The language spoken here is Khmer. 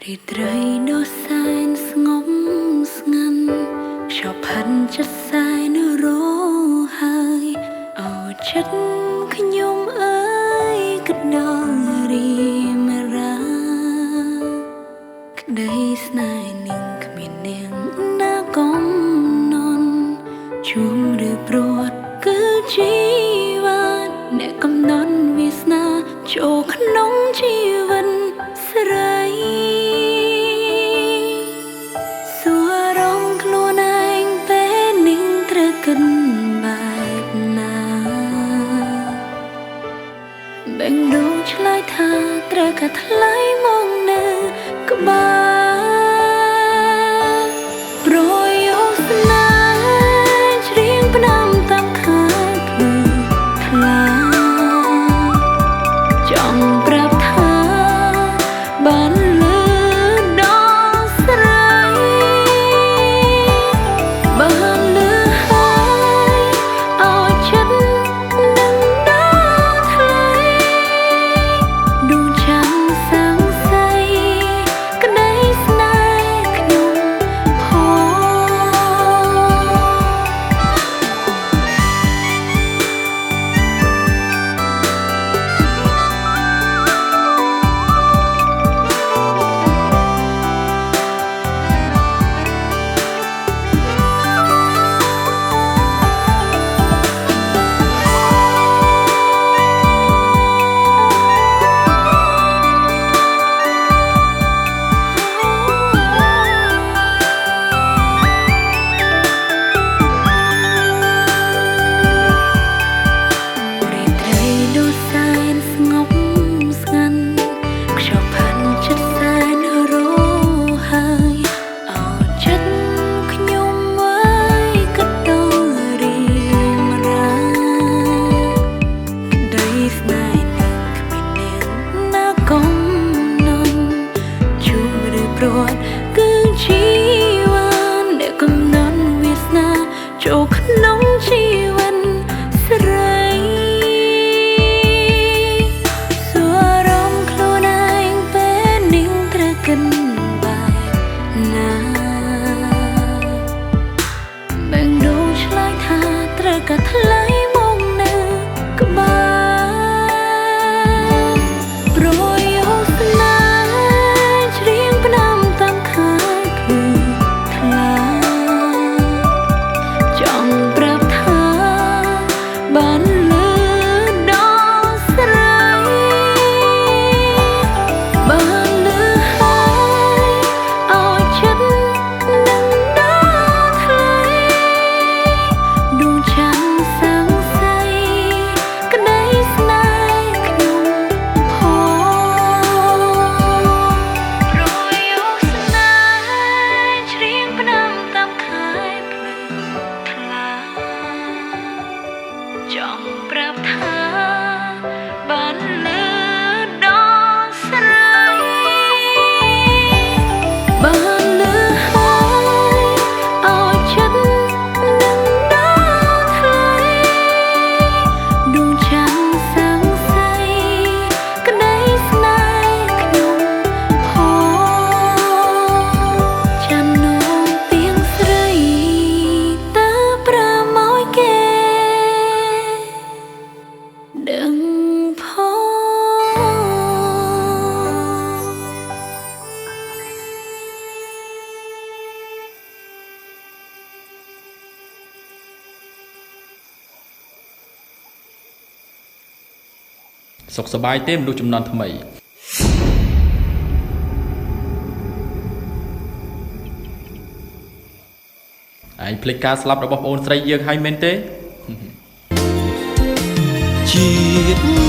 រីត្រីដ៏សែនស្ងប់ស្ងាត់ខ្យល់ផាត់ចិត្តសែនរហើយអោចិត្តខ្ញុំអើយក៏ដល់រីមរាក្តីស្នេហ៍នាងគ្មាននាងណាកំណន់ជួមឬព្រួតគឺជាវានអ្នកកំណត់វាសនាចូលក្នុងជីវិតស្រីបែងដូងឆ្លើយថាត្រូវកាត់ថ្លៃមកនៅក្បែរប្រយោគស្នេហ៍ច្រៀងផ្ដាំតាមខាងភ្លឺថ្លាចង់ប្រាប់ថាបានលឺដល់ស្រីបានលឺហើយឲ្យចិត្តគឺជាវានដែលកំណត់វាសនាចូលក្នុងជីវិតស្រីសួរអារម្មណ៍ខ្លួនឯងពេលនាងត្រូវកិនបែបណាបែងដូងឆ្លើយថាត្រូវកាត់ថ្លៃមកនៅក្បែរចង់ប្រាប់ថាបានលឺដល់ស្រីបានលឺហើយឲ្យចិត្តនឹងដល់ថ្លៃដួងច័ន្ទសាំងសៃក្តីស្នេហ៍ខ្ញុំច័ន្ទនោមទៀងស្រីតើប្រាម៉ួយគេដឹងផងសុខសប្បាយទេមនុស្សចំនួនថ្មីឯងភ្លេចការស្លាប់របស់ប្អូនស្រីយើងហើយមែនទេជាតិ